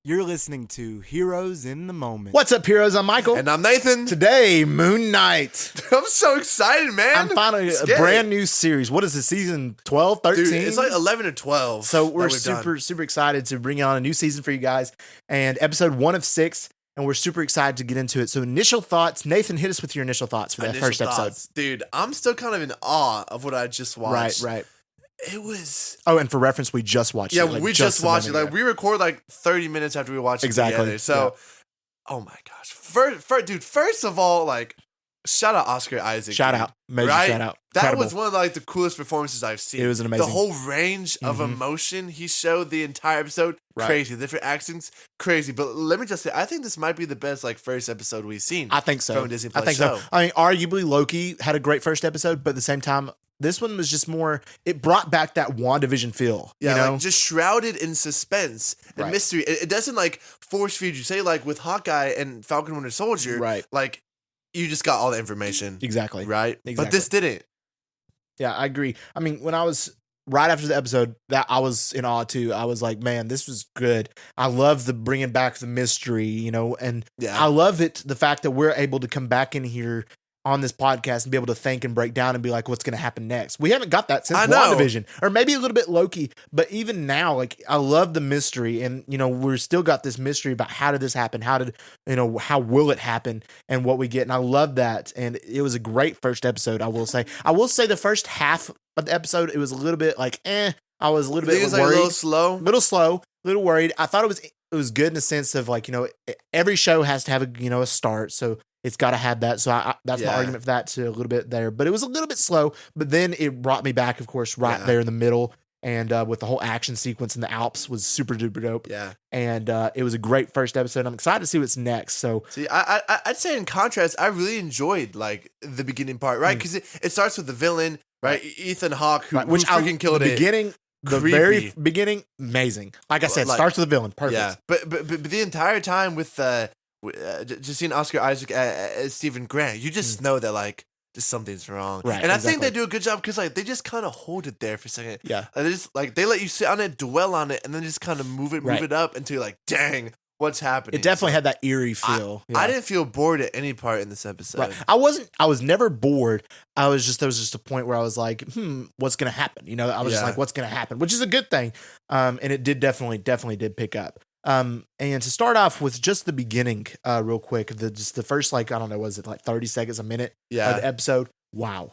You're listening to Heroes in the Moment. What's up, heroes? I'm Michael. And I'm Nathan. Today, Moon Knight. I'm so excited, man. I'm finally a brand new series. What is this, season 12, 13? Dude, it's like 11 or 12. So we're super excited to bring on a new season for you guys. And episode 1 of 6. And we're super excited to get into it. So initial thoughts. Nathan, hit us with your initial thoughts for that first episode. Dude, I'm still kind of in awe of what I just watched. Right. It was... Oh, and for reference, we just watched it. Yeah, we just watched it. Like, we record like 30 minutes after we watch it together. So, oh my gosh. First of all, like, shout out Oscar Isaac. Shout out. Major shout out. That Incredible. was one of like the coolest performances I've seen. It was an amazing. The whole range of emotion he showed the entire episode, crazy. Different accents, crazy. But let me just say, I think this might be the best like first episode we've seen. I think so. From a Disney Plus I think show. so. I mean, arguably Loki had a great first episode, but at the same time, this one was just more. It brought back that WandaVision feel. Yeah, you know? like just shrouded in suspense and mystery. It doesn't like force feed you. Say like with Hawkeye and Falcon Winter Soldier, right? Like you just got all the information, exactly, right? Exactly. But this didn't. Yeah, I agree. I mean, when I was right after the episode, that I was in awe too. I was like, man, this was good. I love the bringing back the mystery, you know, and I love it. The fact that we're able to come back in here on this podcast and be able to think and break down and be like, what's going to happen next? We haven't got that since WandaVision, or maybe a little bit Loki, but even now, like, I love the mystery, and, you know, we're still got this mystery about how did this happen? How will it happen, and what we get. And I love that. And it was a great first episode. I will say the first half of the episode, it was a little bit like, I was a little bit worried. Like a little slow, a little worried. I thought it was good in the sense of like, you know, every show has to have a start. So it's got to have that. So that's my argument for that too, a little bit there. But it was a little bit slow. But then it brought me back, of course, there in the middle. And with the whole action sequence in the Alps was super duper dope. Yeah. And it was a great first episode. I'm excited to see what's next. So see, I'd say in contrast, I really enjoyed like the beginning part, right? Because it starts with the villain, right? Ethan Hawke, who freaking killed it. The very beginning, amazing. Like I said, starts with the villain. Perfect. Yeah. But the entire time with just seeing Oscar Isaac as Stephen Grant, you just know that like just something's wrong. Right. And I think they do a good job because like they just kind of hold it there for a second. Yeah. And they just like they let you sit on it, dwell on it, and then just kind of move it up until you're like, dang, what's happening? It definitely had that eerie feel. I didn't feel bored at any part in this episode. Right. I was never bored. There was just a point where I was like, what's gonna happen? You know, I was just like, what's gonna happen? Which is a good thing. And it did definitely did pick up. And to start off with just the beginning, real quick, the first, like, I don't know, was it like 30 seconds, a minute of the episode? Wow.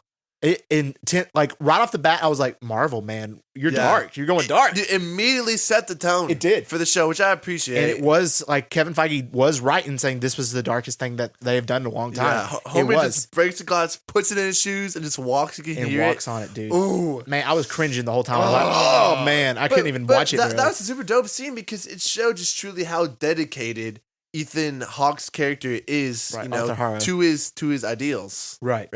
Like right off the bat, I was like, Marvel, man, you're dark. You're going dark. It immediately set the tone. It did for the show, which I appreciate. And it was like Kevin Feige was right in saying this was the darkest thing that they have done in a long time. Yeah, Homer just breaks the glass, puts it in his shoes, and just walks. You can hear it. Walks on it, dude. Ooh, man, I was cringing the whole time. I was like, oh man, I couldn't even watch it. That was a super dope scene because it showed just truly how dedicated Ethan Hawke's character is, you know, to his ideals. Right.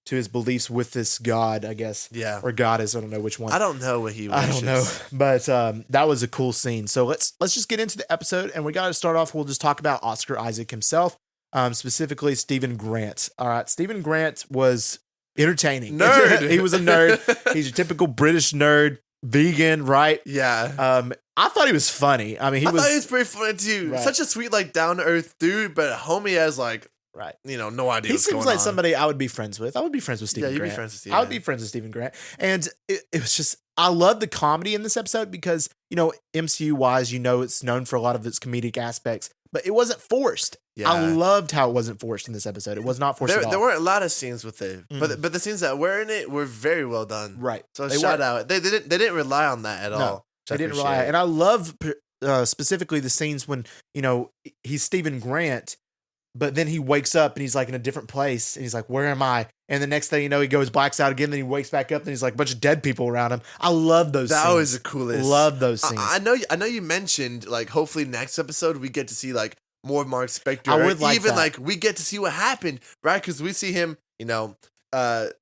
To his beliefs with this God, I guess. Yeah. Or goddess. I don't know which one. I don't know what he worships. I don't know. But that was a cool scene. So let's just get into the episode. And we got to start off. We'll just talk about Oscar Isaac himself, specifically Stephen Grant. All right. Stephen Grant was entertaining. Nerd. He was a nerd. He's a typical British nerd, vegan, right? Yeah. I thought he was funny. I mean, I thought he was pretty funny too. Right. Such a sweet, like, down to earth dude, but homie has like, you know, no idea. He seems like somebody I would be friends with. I would be friends with Stephen Grant. You'd be friends with Stephen. I would be friends with Stephen Grant. And it was just, I love the comedy in this episode because, you know, MCU wise, you know, it's known for a lot of its comedic aspects, but it wasn't forced. Yeah. I loved how it wasn't forced in this episode. It was not forced at all. There weren't a lot of scenes with it, but the scenes that were in it were very well done. Right. So shout out. They didn't rely on that at all. They didn't rely. And I love specifically the scenes when, you know, he's Stephen Grant, but then he wakes up and he's like in a different place and he's like, where am I? And the next thing you know, he goes blacks out again. Then he wakes back up and he's like a bunch of dead people around him. I love those scenes. That was the coolest. Love those scenes. I know you mentioned like hopefully next episode we get to see like more of Mark Spector. I would like even that. like we get to see what happened, right? Because we see him, you know,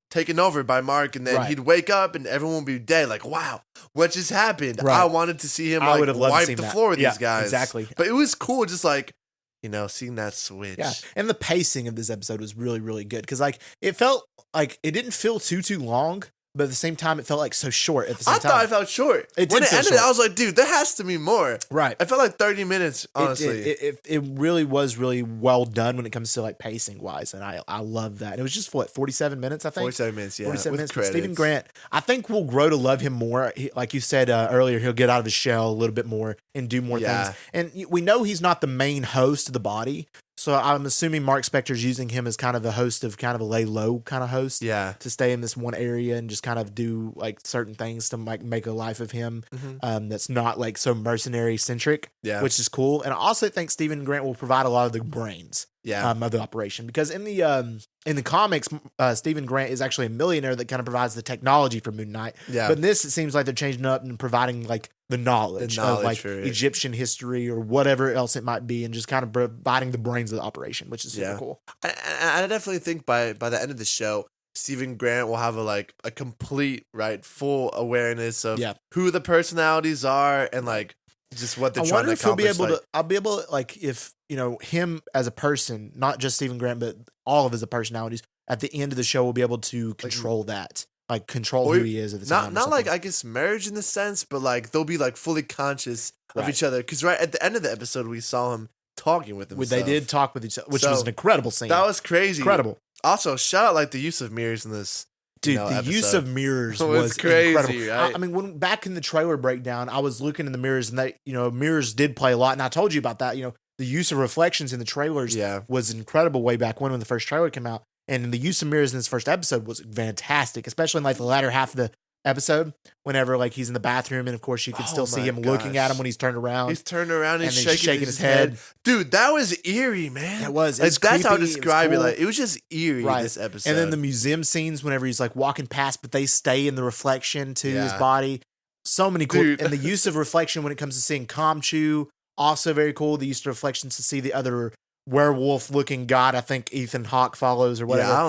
taken over by Mark, and then he'd wake up and everyone would be dead. Like, wow, what just happened? Right. I wanted to see him I like wipe the floor with these guys. Exactly. But it was cool, just like, you know, seeing that switch. Yeah, and the pacing of this episode was really, really good because like it felt like it didn't feel too long, but at the same time, it felt like so short. At the same I time, thought I felt short. It When did it feel ended, short. I was like, dude, there has to be more. right. I felt like 30 minutes, honestly. It really was really well done when it comes to like pacing wise, and I love that. It was just 47 minutes, I think. 47 minutes, yeah. 47 with minutes. But credits. Stephen Grant, I think we'll grow to love him more. Like you said earlier, he'll get out of his shell a little bit more and do more things. And we know he's not the main host of the body. So I'm assuming Mark Spector's using him as kind of a host of kind of a lay low kind of host. Yeah. To stay in this one area and just kind of do like certain things to like make a life of him that's not like so mercenary centric. Yeah. Which is cool. And I also think Stephen Grant will provide a lot of the brains. Yeah. Of the operation, because in the comics, Stephen Grant is actually a millionaire that kind of provides the technology for Moon Knight. Yeah. But in this, it seems like they're changing up and providing like the knowledge of like for it. Egyptian history or whatever else it might be, and just kind of providing the brains of the operation, which is super cool. I definitely think by the end of the show, Stephen Grant will have a complete, full awareness of who the personalities are and like just what they're trying to accomplish. I'll be able to, like, if, you know, him as a person, not just Stephen Grant, but all of his personalities, at the end of the show, will be able to control that. Like, control who he is at the time. Not like, I guess, marriage in the sense, but like, they'll be like fully conscious of each other. Because at the end of the episode, we saw him talking with himself. They did talk with each other, which was an incredible scene. That was crazy. Incredible. Also, shout out like the use of mirrors in this. Dude, the use of mirrors was crazy, incredible. right? I mean, when back in the trailer breakdown, I was looking in the mirrors, and mirrors did play a lot. And I told you about that. You know, the use of reflections in the trailers was incredible way back when the first trailer came out. And the use of mirrors in this first episode was fantastic, especially in like the latter half of the episode, whenever like he's in the bathroom, and of course you can still see him looking at him when he's turned around. He's turned around and he's shaking his head. Dude, that was eerie, man. It was. Like, that's how I creepy, describe it. cool. Like, it was just eerie, this episode. And then the museum scenes, whenever he's like walking past, but they stay in the reflection to his body. So many cool. Dude. And the use of reflection when it comes to seeing Kamchu, also very cool. The use of reflections to see the other werewolf looking god, I think Ethan Hawke follows or whatever. Yeah, I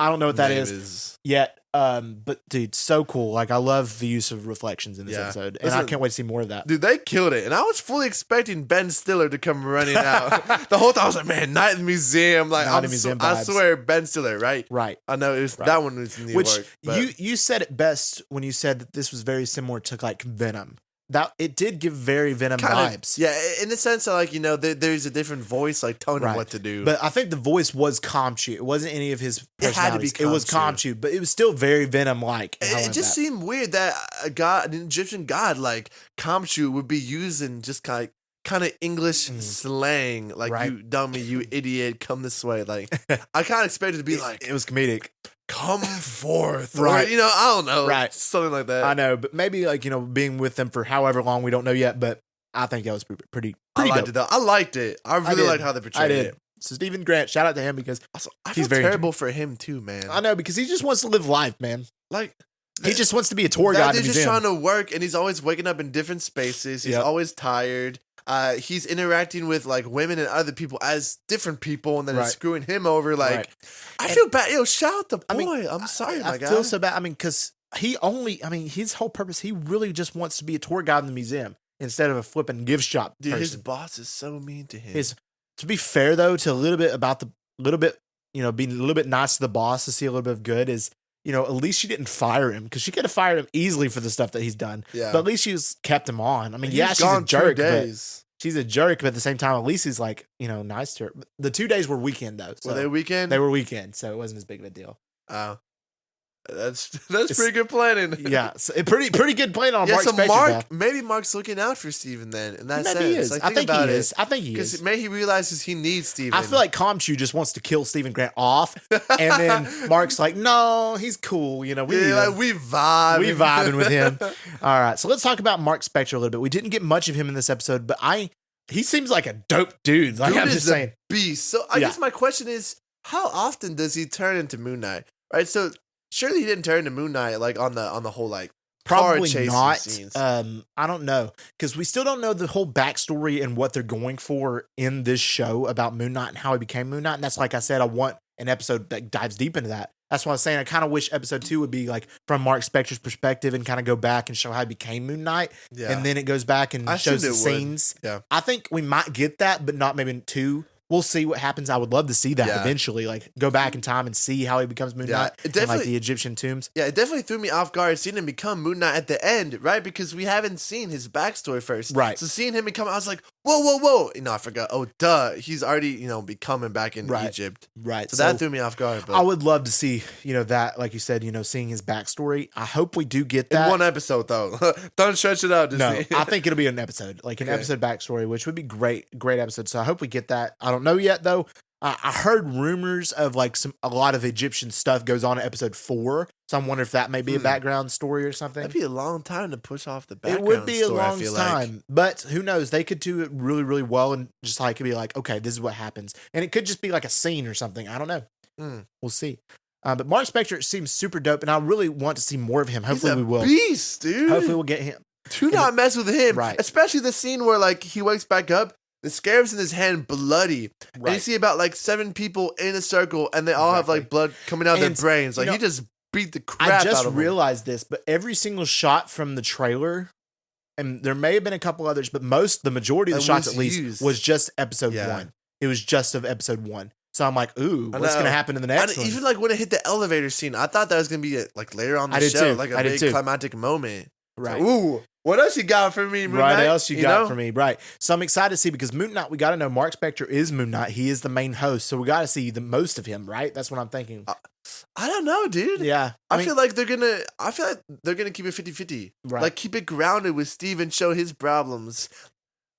don't know what that is yet. But dude, so cool. Like, I love the use of reflections in this episode, and I can't wait to see more of that. Dude, they killed it, and I was fully expecting Ben Stiller to come running out. The whole time I was like, man, Night in the Museum. Like, I swear, Ben Stiller, right? Right. I know it was that one was in New York. Which you said it best when you said that this was very similar to like Venom. That it did give very Venom vibes. Yeah, in the sense that, like, you know, there's a different voice, like, tone of what to do. But I think the voice was Kamchu. It wasn't any of his personalities. It was Kamchu, but it was still very Venom-like. It just seemed weird that an Egyptian god like Kamchu would be using just kind of English slang, like, you dummy, you idiot, come this way. Like, I kind of expected it to be like, it was comedic. Come forth, right? Or, you know, I don't know, right? Something like that. I know, but maybe like, you know, being with them for however long, we don't know yet. But I think that was pretty. I liked dope. it though. I liked it. I really liked how they portrayed it. So Stephen Grant, shout out to him because I feel terrible for him too, man. I know, because he just wants to live life, man. Like, he just wants to be a tour guide. He's just trying to work, and he's always waking up in different spaces. He's always tired. He's interacting with like women and other people as different people, and then it's screwing him over. Like, I feel bad. Yo, shout out the boy. I'm sorry, my guy. I feel so bad. I mean, because his whole purpose, he really just wants to be a tour guide in the museum instead of a flipping gift shop. Dude, person. His boss is so mean to him. To be fair though, to a little bit, you know, being a little bit nice to the boss to see a little bit of good is, you know, at least she didn't fire him, because she could have fired him easily for the stuff that he's done. Yeah. But at least she's kept him on. I mean, she's a jerk. She's a jerk, but at the same time, at least he's like, you know, nice to her. The 2 days were weekend though. So were they weekend? They were weekend, so it wasn't as big of a deal. Oh. That's pretty good planning. Yeah, so pretty good planning on Mark Spector. Mark, maybe Mark's looking out for Steven then, in that sense. He is. Like, I think he is. Because maybe he realizes he needs Steven. I feel like Kamchu just wants to kill Stephen Grant off, and then Mark's like, no, he's cool. You know, we vibing with him. All right, so let's talk about Mark Spector a little bit. We didn't get much of him in this episode, but he seems like a dope dude. Like, I'm just saying, beast. So I guess my question is, how often does he turn into Moon Knight? Right, so. Surely he didn't turn into Moon Knight like on the whole like probably car not. Scenes. I don't know, because we still don't know the whole backstory and what they're going for in this show about Moon Knight and how he became Moon Knight. And that's, like I said, I want an episode that dives deep into that. That's why I was saying I kind of wish episode 2 would be like from Mark Spector's perspective and kind of go back and show how he became Moon Knight. Yeah. And then it goes back and shows the scenes. Yeah. I think we might get that, but not maybe in 2. we'll see what happens. I would love to see that eventually, like go back in time and see how he becomes Moon Knight in like the Egyptian tombs. Yeah, it definitely threw me off guard seeing him become Moon Knight at the end, right? Because we haven't seen his backstory first. Right. So seeing him become, I was like, whoa. I forgot. Oh, duh. He's already, becoming back in Egypt. Right. So that threw me off guard. But I would love to see, that, like you said, seeing his backstory. I hope we do get that. In one episode, though. Don't stretch it out, Disney. No, I think it'll be an episode, like an episode backstory, which would be great episode. So I hope we get that. I don't know yet, though. I heard rumors of like a lot of Egyptian stuff goes on in episode 4. So I'm wondering if that may be a background story or something. That'd be a long time to push off the background. It would be story, a long time, but who knows? They could do it really, really well and just like be like, okay, this is what happens, and it could just be like a scene or something. I don't know. We'll see. But Mark Spector seems super dope, and I really want to see more of him. Hopefully, we will. Beast, dude. Hopefully, we'll get him. Do not mess with him, right? Especially the scene where like he wakes back up. The scarab's in his hand, bloody. Right. And you see about like 7 people in a circle, and they all have like blood coming out of their brains. Like he just beat the crap out of them. I just realized this, but every single shot from the trailer, and there may have been a couple others, but the majority of the shots at least was just episode 1. It was just of episode 1. So I'm like, ooh, what's going to happen in the next one? Even like when it hit the elevator scene, I thought that was going to be like later on the show, like a big climactic moment. Right. Like, ooh. What else you got for me, Moon Knight? What else you got for me? Right. So I'm excited to see because Moon Knight, we got to know Mark Spector is Moon Knight. He is the main host. So we got to see the most of him, right? That's what I'm thinking. I don't know, dude. Yeah. I feel like they're going to keep it 50-50. Right. Like keep it grounded with Steven, show his problems.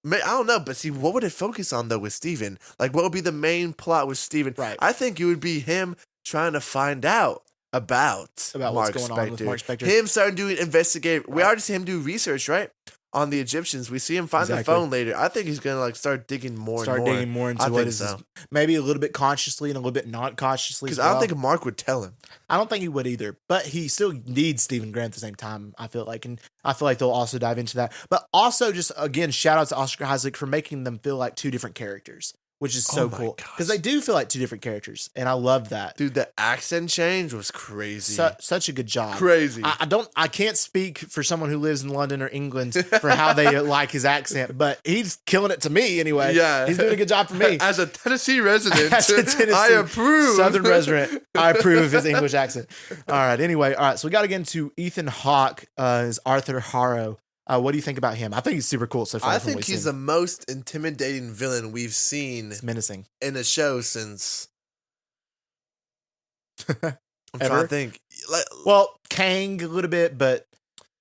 I don't know, but see, what would it focus on though with Steven? Like what would be the main plot with Steven? Right. I think it would be him trying to find out about what's going on with Mark Spector. Him starting to investigate. We already see him do research, right? On the Egyptians. We see him find the phone later. I think he's going to like start digging more into what is this, maybe a little bit consciously and a little bit not consciously. Because I don't think Mark would tell him. I don't think he would either. But he still needs Stephen Grant at the same time, I feel like. And I feel like they'll also dive into that. But also just, again, shout out to Oscar Isaac for making them feel like 2 different characters. Which is so cool. Because they do feel like 2 different characters. And I love that. Dude, the accent change was crazy. Such a good job. Crazy. I can't speak for someone who lives in London or England for how they like his accent, but he's killing it to me anyway. Yeah. He's doing a good job for me. As a Tennessee resident, I approve. Southern resident, I approve of his English accent. All right. Anyway, so we got to get into Ethan Hawke as Arthur Harrow. What do you think about him? I think he's super cool so far. I think he's the most intimidating villain we've seen. It's menacing in a show since. I'm trying to think. Well, Kang a little bit, but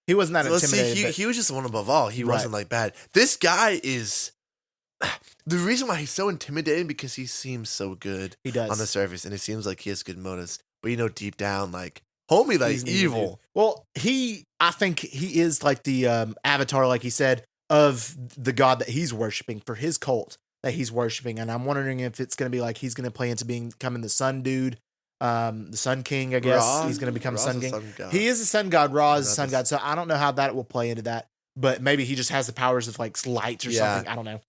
he wasn't that intimidating. He was just one above all. He wasn't like bad. This guy is. The reason why he's so intimidating because he seems so good. He does on the surface, and it seems like he has good motives. But deep down, like. Homie, like he's evil. Well, I think he is like the avatar, like he said, of the god that he's worshiping for his cult that he's worshiping. And I'm wondering if it's going to be like he's going to play into becoming the sun dude, the sun king, I guess. He's going to become sun king. He is a sun god. Ra is a sun god. So I don't know how that will play into that. But maybe he just has the powers of like lights or something. I don't know.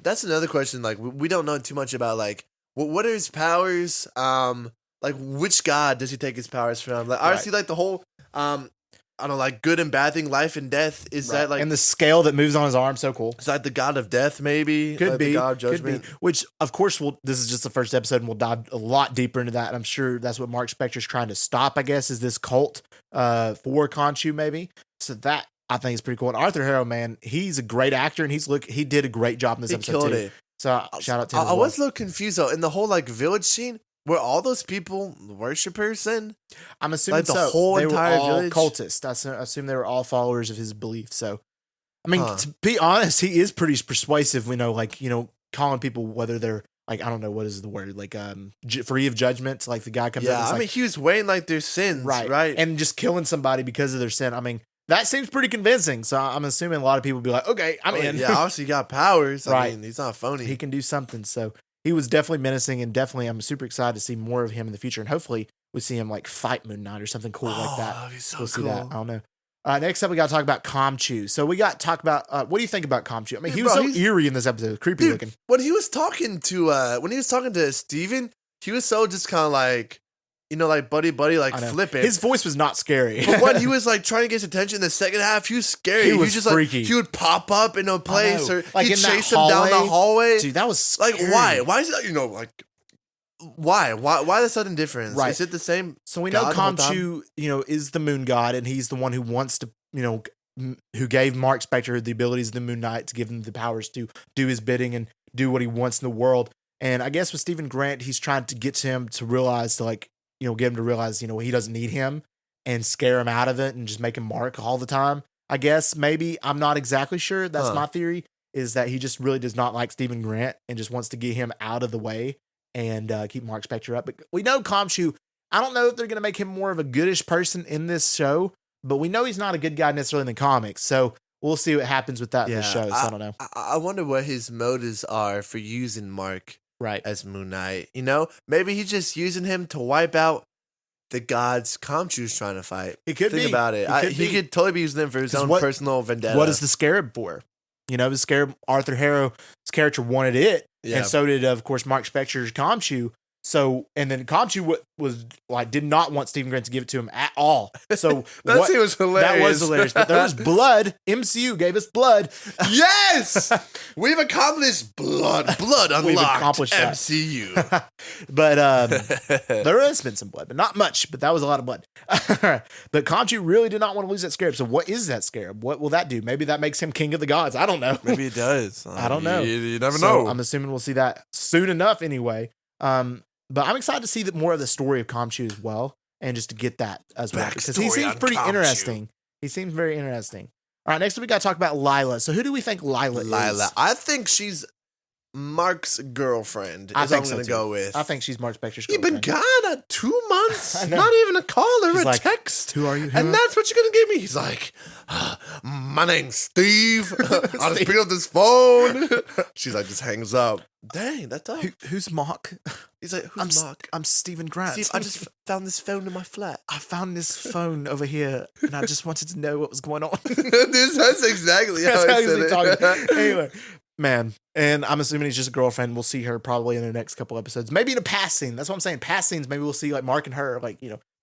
That's another question. Like, we don't know too much about like, what are his powers? Like, which god does he take his powers from? Like, obviously, like the whole, I don't know, like good and bad thing, life and death. Is that like, and the scale that moves on his arm, so cool. Is that the god of death? Maybe could like be the god of judgment. Could be. Which, of course, this is just the first episode, and we'll dive a lot deeper into that. And I'm sure that's what Mark Spector's trying to stop. I guess is this cult for Khonshu, maybe. So that I think is pretty cool. And Arthur Harrow, man, he's a great actor, and he did a great job in this episode killed too. It. So shout out to him. I was a little confused though in the whole like village scene. Were all those people worshipers then? I'm assuming like the whole entire village? Cultists. I assume they were all followers of his belief. So, I mean, to be honest, he is pretty persuasive. Calling people whether they're like, I don't know, what is the word? Like, free of judgment. Like the guy comes up. Yeah, I mean, he was weighing like their sins, right? And just killing somebody because of their sin. I mean, that seems pretty convincing. So I'm assuming a lot of people will be like, okay, I'm in. Yeah, obviously he got powers. Right. I mean, he's not phony. He can do something. So he was definitely menacing, and definitely I'm super excited to see more of him in the future. And hopefully we see him like fight Moon Knight or something cool like that. That'd be so we'll cool. See that. I don't know. Next up, we got to talk about Khonshu. So we got to talk about what do you think about Khonshu? I mean, he was so eerie in this episode, creepy looking. When he was talking to Steven, he was so just kind of like like buddy, like flipping. His voice was not scary. But when he was like trying to get his attention in the second half, he was scary. He was just freaky. Like he would pop up in a place or like he'd chase him down the hallway. Dude, that was scary. Like why? Why is it like why the sudden difference? Right. Is it the same? So we know Khonshu, is the moon god, and he's the one who wants to, who gave Mark Spector the abilities of the Moon Knight to give him the powers to do his bidding and do what he wants in the world. And I guess with Stephen Grant, he's trying to get him to realize, get him to realize, he doesn't need him and scare him out of it and just make him Mark all the time. I guess maybe, I'm not exactly sure. That's my theory, is that he just really does not like Stephen Grant and just wants to get him out of the way and keep Mark Spector up. But we know Khonshu, I don't know if they're going to make him more of a goodish person in this show, but we know he's not a good guy necessarily in the comics. So we'll see what happens with that in the show. So I don't know. I wonder what his motives are for using Mark as Moon Knight. Maybe he's just using him to wipe out the gods Khonshu's trying to fight. It could Think be. about it. He could totally be using them for his own personal vendetta. What is the Scarab for? The Scarab, Arthur Harrow's character wanted it. Yeah. And so did, of course, Mark Spector's Khonshu. So, and then Khonshu was did not want Stephen Grant to give it to him at all. So that was hilarious. That was hilarious. But there was blood. MCU gave us blood. Yes, we've accomplished blood. Blood unlocked. We've accomplished MCU. But there has been some blood, but not much. But that was a lot of blood. But Khonshu really did not want to lose that scarab. So what is that scarab? What will that do? Maybe that makes him king of the gods. I don't know. Maybe it does. I don't know. You never know. I'm assuming we'll see that soon enough. Anyway. But I'm excited to see more of the story of Khonshu as well, and just to get that as well, because he seems pretty interesting. He seems very interesting. All right, next we got to talk about Lila. So who do we think Lila is? I think she's Mark's girlfriend. I think I'm going to go with. I think she's Mark Spector's girlfriend. You've been gone 2 months. Not even a call or a text. Who are you? And that's what you're going to give me. He's like, my name's Steve. I'll just pick up this phone. She's like, just hangs up. Dang, that's tough. Who's Mark? He's like, who's Mark? I'm Stephen Grant. Steve, I just found this phone in my flat. I found this phone over here, and I just wanted to know what was going on. That's exactly how I said it. Anyway, man, and I'm assuming he's just a girlfriend. We'll see her probably in the next couple episodes. Maybe in a past scene. That's what I'm saying. Past scenes, maybe we'll see Mark and her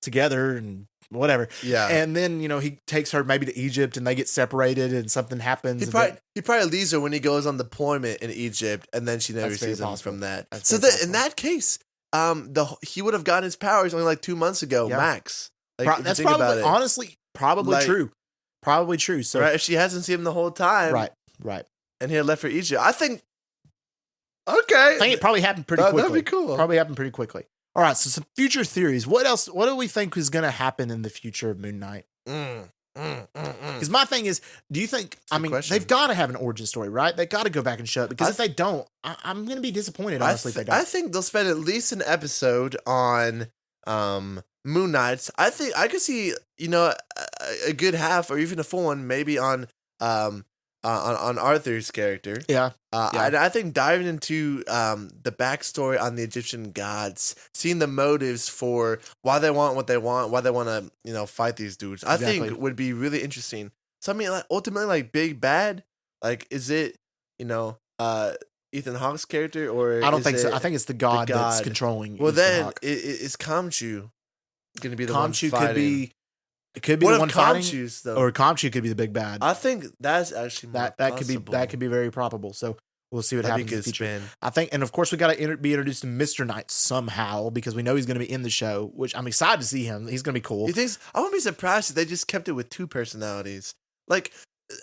together and whatever. Yeah. And then, he takes her maybe to Egypt and they get separated and something happens. He probably leaves her when he goes on deployment in Egypt, and then she never sees him from that. So in that case, he would have gotten his powers only 2 months ago, max. That's probably, honestly, probably true. Probably true. So if she hasn't seen him the whole time. Right. And he had left for Egypt. I think, okay. I think it probably happened pretty quickly. That'd be cool. Probably happened pretty quickly. All right, so some future theories. What else? What do we think is going to happen in the future of Moon Knight? Because my thing is, do you think? They've got to have an origin story, right? They got to go back and show it. Because if they don't, I'm going to be disappointed. Honestly, if they don't. I think they'll spend at least an episode on Moon Knights. I think I could see a good half or even a full one, maybe on Arthur's character. Yeah. I think diving into the backstory on the Egyptian gods, seeing the motives for why they want what they want, why they want to fight these dudes, I think would be really interesting. So I mean, ultimately, big bad, is it Ethan Hawke's character, or I don't think so. I think it's the god that's controlling. Well, then is Khonshu going to be the one fighting? It could be the one fighting, though? Or Khonshu could be the big bad. I think that's actually that could be very probable. So we'll see what happens in the future. I think, and of course, we got to be introduced to Mr. Knight somehow because we know he's going to be in the show, which I'm excited to see him. He's going to be cool. You think? I wouldn't be surprised if they just kept it with 2 personalities.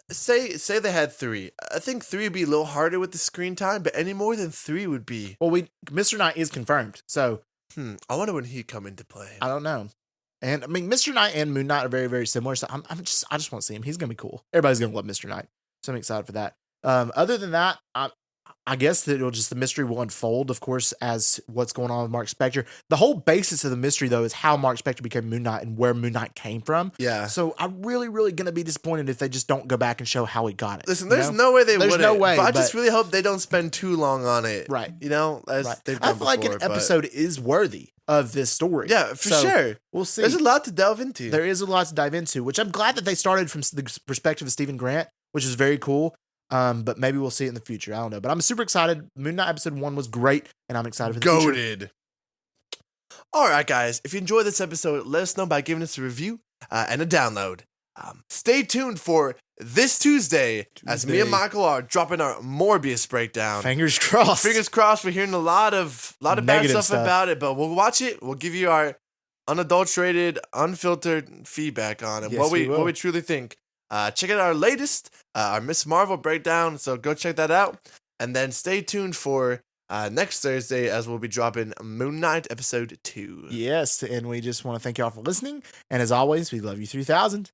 Say they had 3. I think 3 would be a little harder with the screen time, but any more than 3 would be. Well, Mr. Knight is confirmed, so I wonder when he'd come into play. I don't know. And I mean, Mr. Knight and Moon Knight are very, very similar. So I just want to see him. He's gonna be cool. Everybody's gonna love Mr. Knight. So I'm excited for that. Other than that, I guess that the mystery will unfold, of course, as what's going on with Mark Spector. The whole basis of the mystery, though, is how Mark Spector became Moon Knight and where Moon Knight came from. Yeah. So I'm really, really going to be disappointed if they just don't go back and show how he got it. Listen, there's no way they would. There's no way. But I just really hope they don't spend too long on it. Right. As they've done I feel like an episode is worthy of this story. Yeah, for sure. We'll see. There's a lot to delve into. There is a lot to dive into, which I'm glad that they started from the perspective of Stephen Grant, which is very cool. But maybe we'll see it in the future. I don't know. But I'm super excited. Moon Knight episode 1 was great, and I'm excited for the future. Goated. All right, guys. If you enjoyed this episode, let us know by giving us a review and a download. Stay tuned for this Tuesday as me and Michael are dropping our Morbius breakdown. Fingers crossed. Fingers crossed. We're hearing a lot of bad stuff about it, but we'll watch it. We'll give you our unadulterated, unfiltered feedback on it. Yes, what we we truly think. Check out our latest, our Miss Marvel breakdown. So go check that out, and then stay tuned for next Thursday as we'll be dropping Moon Knight episode 2. Yes, and we just want to thank y'all for listening. And as always, we love you 3000.